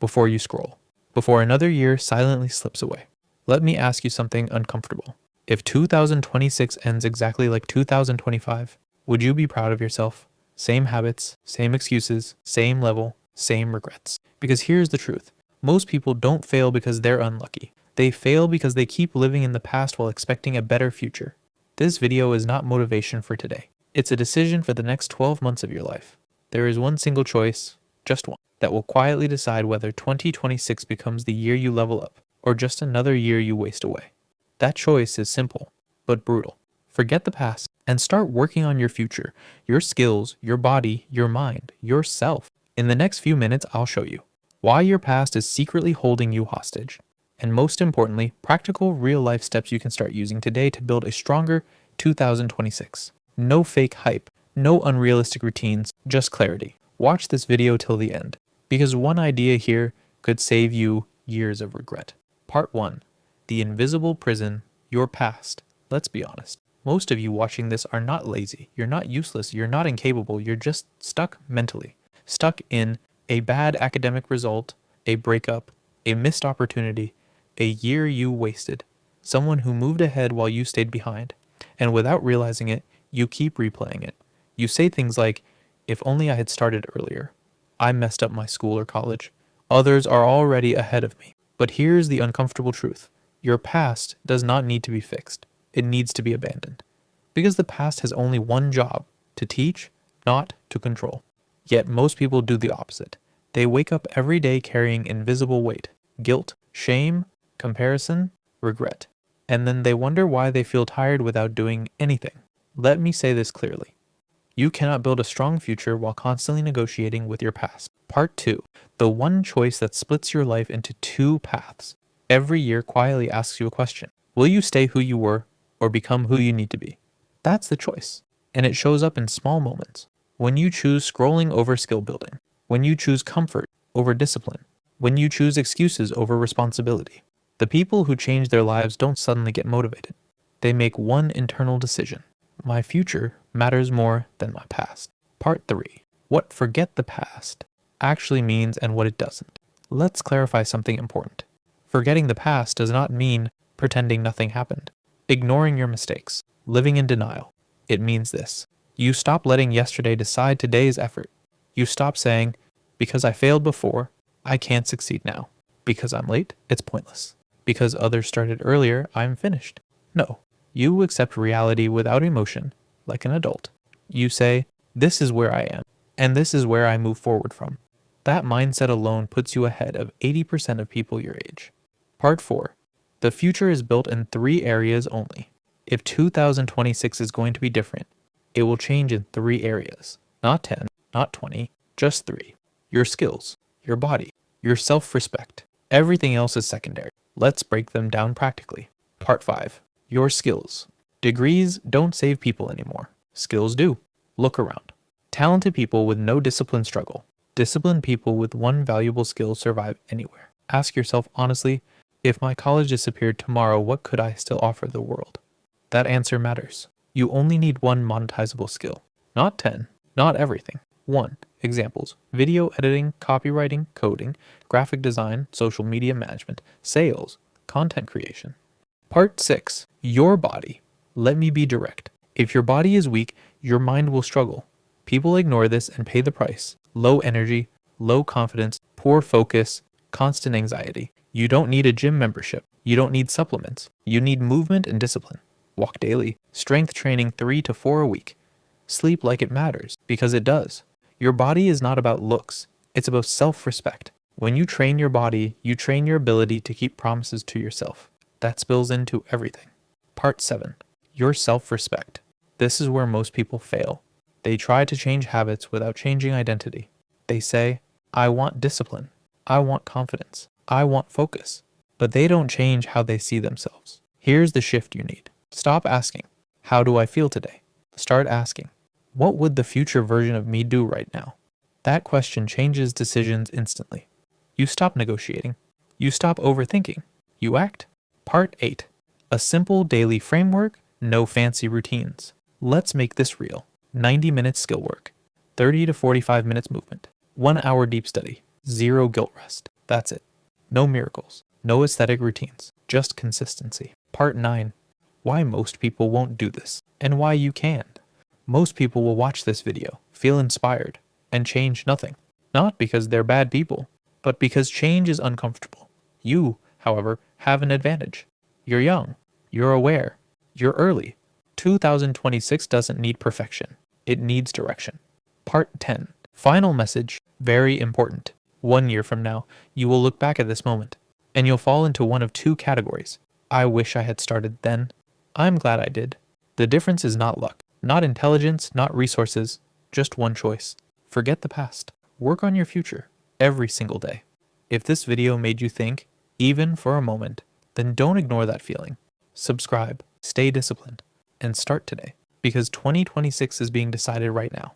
before you scroll, before another year silently slips away. Let me ask you something uncomfortable. If 2026 ends exactly like 2025, would you be proud of yourself? Same habits, same excuses, same level, same regrets. Because here's the truth. Most people don't fail because they're unlucky. They fail because they keep living in the past while expecting a better future. This video is not motivation for today. It's a decision for the next 12 months of your life. There is one single choice, just one, that will quietly decide whether 2026 becomes the year you level up or just another year you waste away. That choice is simple, but brutal. Forget the past and start working on your future, your skills, your body, your mind, yourself. In the next few minutes, I'll show you why your past is secretly holding you hostage, and most importantly, practical real-life steps you can start using today to build a stronger 2026. No fake hype, no unrealistic routines, just clarity. Watch this video till the end, because one idea here could save you years of regret. Part 1. The invisible prison, your past. Let's be honest. Most of you watching this are not lazy. You're not useless. You're not incapable. You're just stuck mentally. Stuck in a bad academic result, a breakup, a missed opportunity, a year you wasted, someone who moved ahead while you stayed behind. And without realizing it, you keep replaying it. You say things like, if only I had started earlier. I messed up my school or college. Others are already ahead of me. But here's the uncomfortable truth. Your past does not need to be fixed. It needs to be abandoned. Because the past has only one job, to teach, not to control. Yet most people do the opposite. They wake up every day carrying invisible weight, guilt, shame, comparison, regret. And then they wonder why they feel tired without doing anything. Let me say this clearly. You cannot build a strong future while constantly negotiating with your past. Part 2. The one choice that splits your life into two paths. Every year quietly asks you a question. Will you stay who you were or become who you need to be? That's the choice. And it shows up in small moments. When you choose scrolling over skill building. When you choose comfort over discipline. When you choose excuses over responsibility. The people who change their lives don't suddenly get motivated. They make one internal decision. My future matters more than my past. Part 3. What forget the past actually means and what it doesn't. Let's clarify something important. Forgetting the past does not mean pretending nothing happened. Ignoring your mistakes. Living in denial. It means this. You stop letting yesterday decide today's effort. You stop saying, because I failed before, I can't succeed now. Because I'm late, it's pointless. Because others started earlier, I'm finished. No. You accept reality without emotion, like an adult. You say, this is where I am, and this is where I move forward from. That mindset alone puts you ahead of 80% of people your age. Part 4. The future is built in 3 areas only. If 2026 is going to be different, it will change in 3 areas. Not 10, not 20, just 3. Your skills, your body, your self-respect. Everything else is secondary. Let's break them down practically. Part 5. Your skills. Degrees don't save people anymore. Skills do. Look around. Talented people with no discipline struggle. Disciplined people with one valuable skill survive anywhere. Ask yourself honestly, if my college disappeared tomorrow, what could I still offer the world? That answer matters. You only need one monetizable skill. Not 10. Not everything. 1. Examples. Video editing, copywriting, coding, graphic design, social media management, sales, content creation. Part 6. Your body. Let me be direct. If your body is weak, your mind will struggle. People ignore this and pay the price. Low energy, low confidence, poor focus, constant anxiety. You don't need a gym membership. You don't need supplements. You need movement and discipline. Walk daily. Strength training 3 to 4 a week. Sleep like it matters, because it does. Your body is not about looks. It's about self-respect. When you train your body, you train your ability to keep promises to yourself. That spills into everything. Part 7. Your self-respect. This is where most people fail. They try to change habits without changing identity. They say, I want discipline. I want confidence. I want focus. But they don't change how they see themselves. Here's the shift you need. Stop asking, how do I feel today? Start asking, what would the future version of me do right now? That question changes decisions instantly. You stop negotiating. You stop overthinking. You act. Part 8. A simple daily framework, no fancy routines. Let's make this real. 90 minutes skill work. 30 to 45 minutes movement. 1 hour deep study. Zero guilt rest. That's it. No miracles. No aesthetic routines. Just consistency. Part 9. Why most people won't do this, and why you can. Most people will watch this video, feel inspired, and change nothing. Not because they're bad people, but because change is uncomfortable. You, however, have an advantage. You're young. You're aware. You're early. 2026 doesn't need perfection. It needs direction. Part 10. Final message, very important. 1 year from now, you will look back at this moment, and you'll fall into one of two categories. I wish I had started then. I'm glad I did. The difference is not luck, not intelligence, not resources, just one choice. Forget the past. Work on your future, every single day. If this video made you think, even for a moment, then don't ignore that feeling. Subscribe, stay disciplined, and start today, because 2026 is being decided right now.